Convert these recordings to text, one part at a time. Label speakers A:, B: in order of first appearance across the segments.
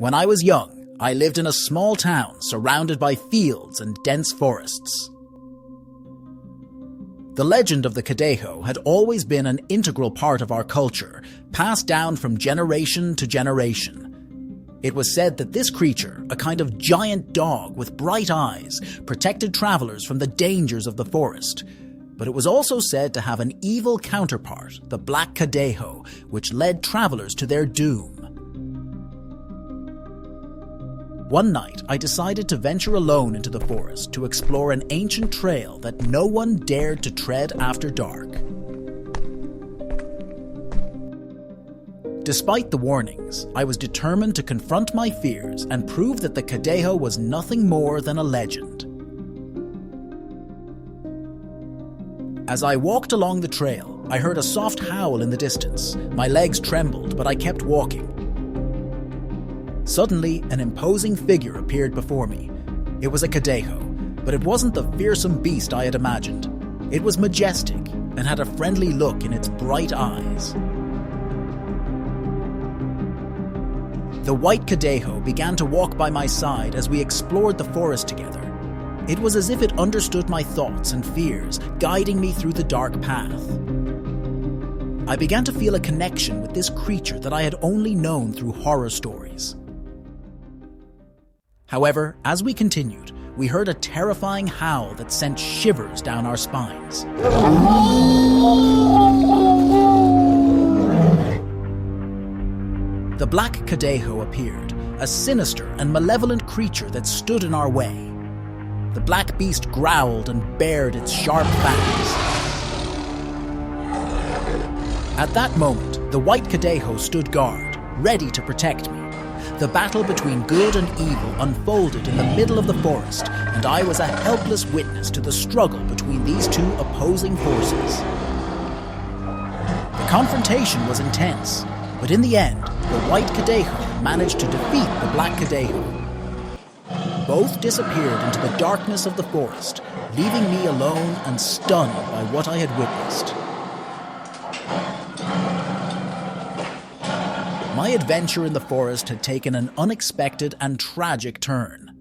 A: When I was young, I lived in a small town surrounded by fields and dense forests. The legend of the Cadejo had always been an integral part of our culture, passed down from generation to generation. It was said that this creature, a kind of giant dog with bright eyes, protected travelers from the dangers of the forest. But it was also said to have an evil counterpart, the Black Cadejo, which led travelers to their doom. One night, I decided to venture alone into the forest to explore an ancient trail that no one dared to tread after dark. Despite the warnings, I was determined to confront my fears and prove that the Cadejo was nothing more than a legend. As I walked along the trail, I heard a soft howl in the distance. My legs trembled, but I kept walking. Suddenly, an imposing figure appeared before me. It was a Cadejo, but it wasn't the fearsome beast I had imagined. It was majestic and had a friendly look in its bright eyes. The white Cadejo began to walk by my side as we explored the forest together. It was as if it understood my thoughts and fears, guiding me through the dark path. I began to feel a connection with this creature that I had only known through horror stories. However, as we continued, we heard a terrifying howl that sent shivers down our spines. The Black Cadejo appeared, a sinister and malevolent creature that stood in our way. The black beast growled and bared its sharp fangs. At that moment, the white Cadejo stood guard, ready to protect me. The battle between good and evil unfolded in the middle of the forest, and I was a helpless witness to the struggle between these two opposing forces. The confrontation was intense, but in the end, the white Cadejo managed to defeat the black Cadejo. Both disappeared into the darkness of the forest, leaving me alone and stunned by what I had witnessed. My adventure in the forest had taken an unexpected and tragic turn.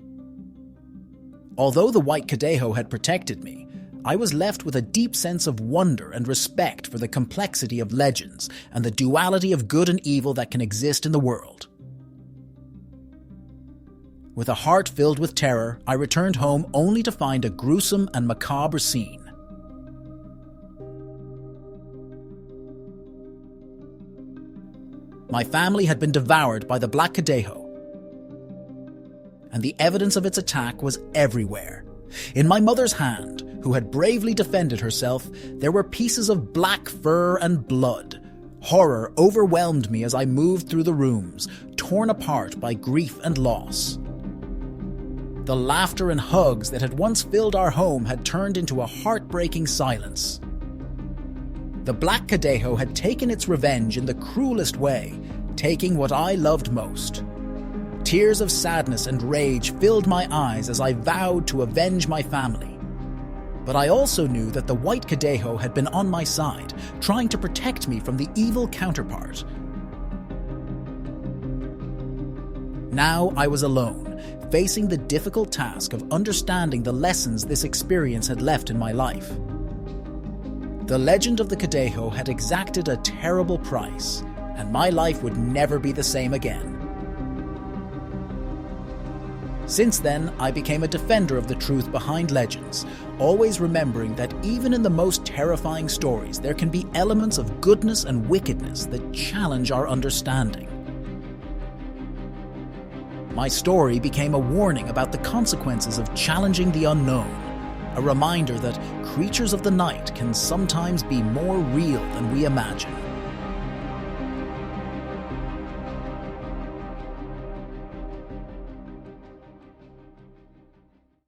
A: Although the white Cadejo had protected me, I was left with a deep sense of wonder and respect for the complexity of legends and the duality of good and evil that can exist in the world. With a heart filled with terror, I returned home only to find a gruesome and macabre scene. My family had been devoured by the Black Cadejo, and the evidence of its attack was everywhere. In my mother's hand, who had bravely defended herself, there were pieces of black fur and blood. Horror overwhelmed me as I moved through the rooms, torn apart by grief and loss. The laughter and hugs that had once filled our home had turned into a heartbreaking silence. The Black Cadejo had taken its revenge in the cruelest way, taking what I loved most. Tears of sadness and rage filled my eyes as I vowed to avenge my family. But I also knew that the white Cadejo had been on my side, trying to protect me from the evil counterpart. Now I was alone, facing the difficult task of understanding the lessons this experience had left in my life. The legend of the Cadejo had exacted a terrible price, and my life would never be the same again. Since then, I became a defender of the truth behind legends, always remembering that even in the most terrifying stories, there can be elements of goodness and wickedness that challenge our understanding. My story became a warning about the consequences of challenging the unknown, a reminder that creatures of the night can sometimes be more real than we imagine.